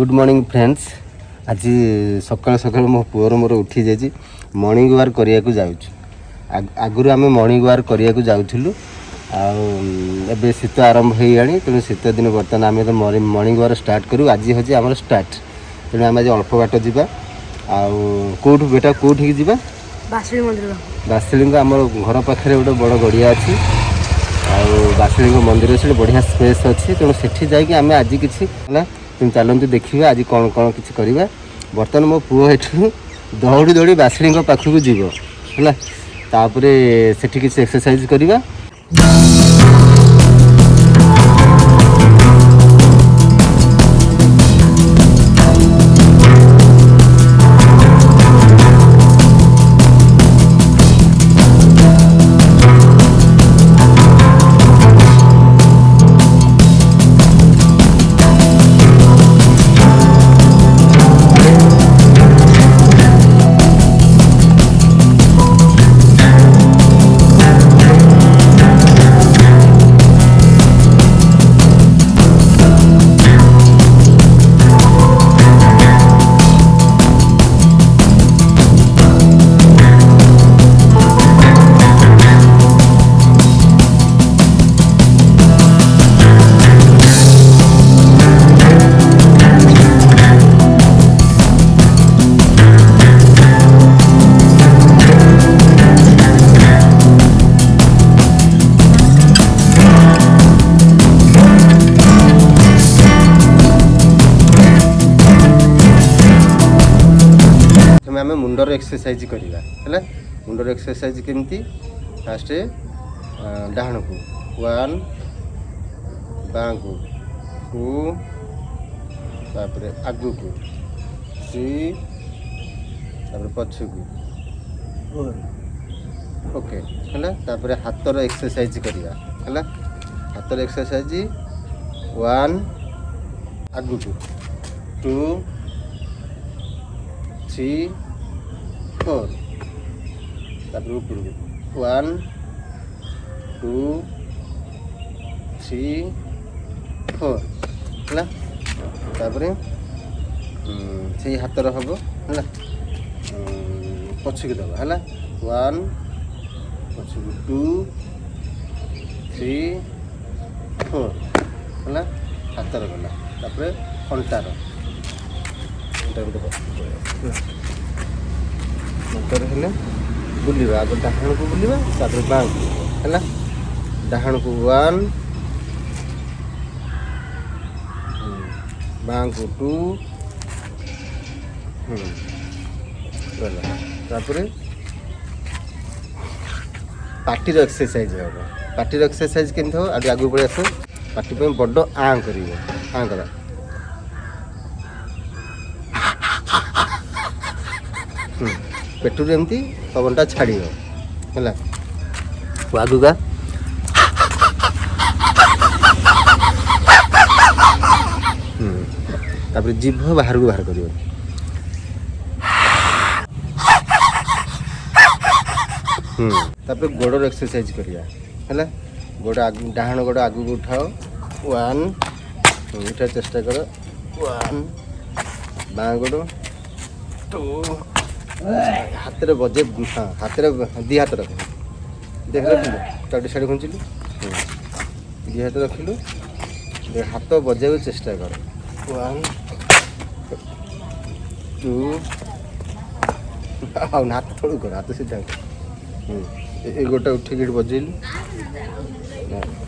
Good morning friends. आज सकाल सकाल मो पुअर मोर उठी जाइए मॉर्निंग वाक करने आगुरी आम मॉर्निंग वाक करने जाऊँ आबे शीत आरंभ हो गई तेणु शीत दिन बर्तमान आम मॉर्निंग वाक स्टार्ट करूँ। आज हूँ आम स्टार्ट तेणु आम आज अल्प बाट जा कौट बेटा कौटी जा बासिली आम घर पाखे गोटे बड़ गड़िया अच्छी बासिली मंदिर से बढ़िया स्पेस अच्छी तेणु सेठी जाकि आम आज किसी तुम चलते देखा आज कौन कौन किसी करवा। बर्तमान मो पुओ एठू दौड़ी दौड़ी बासिली पाखक जीव है सेठी किसी एक्सरसाइज करवा। आम मुंडर एक्सरसाइज करवा है। मुंडर एक्सरसाइज केमती फास्ट डाण को 1 बाँ को 2 आगू को 3 पछ को 4 ओके है। हाथर एक्सरसाइज करवा है। हाथर एक्सरसाइज 1 आगू को 2 3 4 ऊपर 1 2 3 4 है। से हाथर हम है पछक दबा है 1 पछक 2 3 4 है। हाथर गला अंटार है बुलवा आगे डाण को बुलवा बाँ को है डाण को 1 बाँ को 2 गला पार्टी एक्सरसाइज हम पार्टी एक्सरसाइज केमती हम आज आगे पड़े आस पार्टी बड़ आँ कर आँ करा पेटू एमती पवनटा छाड़ है आगुका जीभ बाहर को बाहर कर गोड़ एक्सरसाइज करवा है। गोड़ डाण गोड़ आगू को उठाओ 1 उठा चेष्टा कर 1 बाँ गोड़ 2 हाथ में बजे हाँ हाथ में दी हाथ रख देख रखिलु चाटी साड़ी घुंचिलु दी हाथ रखिलु हाथ बजाई चेष्टा कर 1 2 हाथ थोड़ा कर हाथ सीधा ये गोटे उठिक बजेलु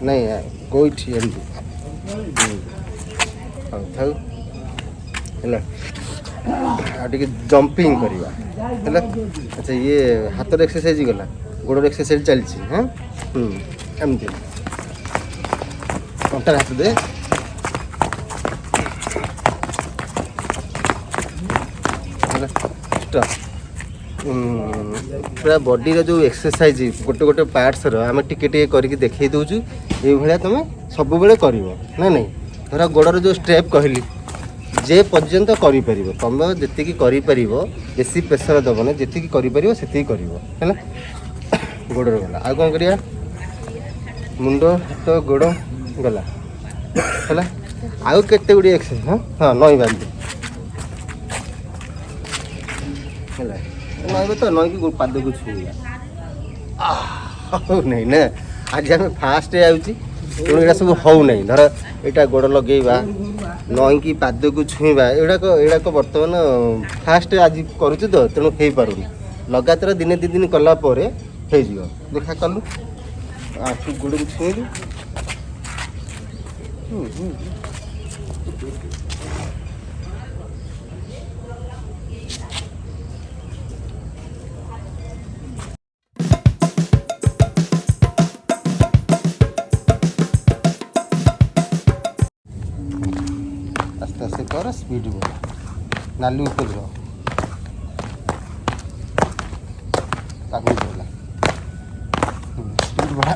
नहीं कोठी एमती था है जंपिंग करवा है। अच्छा ये हाथर एक्सरसाइज गला गोड़ एक्सरसाइज चलती हाँ एमती अंटार हाथ दे पूरा बॉडी जो एक्सरसाइज गोटे गोटे पार्ट्स आम टिके करके देखई दूचु ये तुम सब बेले कर ना नहीं धर गोड़र जो स्टेप कहली जे पर्यंत कर तुम जी कर बेसी प्रेसर दबन जी कर है गोड़ गला आ कौन करिया मुंड हाथ गोड़ गला है आउ केते गुडी एक्सरसाइज हाँ हाँ नई बांधी ହେଲା ନଈବେ ତ ନଈକି ପାଦକୁ ଛୁଇଁବା ହଉ ନାହିଁ ନା ଆଜି ଆମେ ଫାଷ୍ଟ ଯାଉଛି ତେଣୁ ଏଇଟା ସବୁ ହଉନାହିଁ ଧର ଏଇଟା ଗୋଡ଼ ଲଗେଇବା ନଈକି ପାଦକୁ ଛୁଇଁବା ଏଗୁଡ଼ାକ ବର୍ତ୍ତମାନ ଫାଷ୍ଟ ଆଜି କରୁଛୁ ତ ତେଣୁ ହେଇପାରୁନି ଲଗାତାର ଦିନେ ଦୁଇ ଦିନ କଲା ପରେ ହେଇଯିବ ଦେଖା କଲୁ ଆଠୁ ଗୋଡ଼କୁ ଛୁଇଁଲୁ আস্তে আস্তে কর স্পিড বল নালি উপরে যাও কাগজ বলা স্পিড বড়া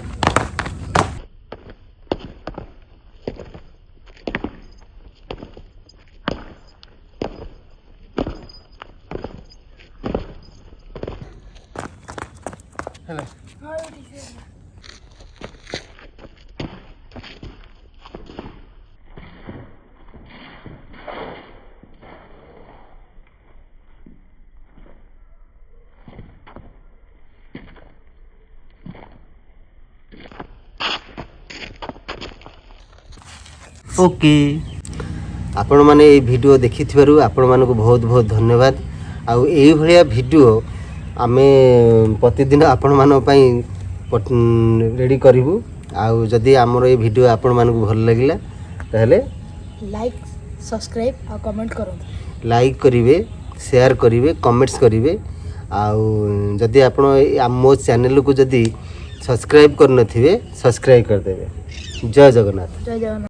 ହେଲା ओके आपण मैंने ये वीडियो देखि आपण मानक बहुत बहुत धन्यवाद आउ यही भाया वीडियो आमे प्रतिदिन आपण मान रेडी करूँ आउ जदि आमर ये वीडियो आपण मानक भल लगिला ताहले लाइक सब्सक्राइब और कमेंट करो लाइक करिवे शेयर करिवे कमेंट्स करिवे आउ जदि आपण मो चैनल को जदि सब्सक्राइब कर नथिबे सब्सक्राइब कर देबे जय जगन्नाथ।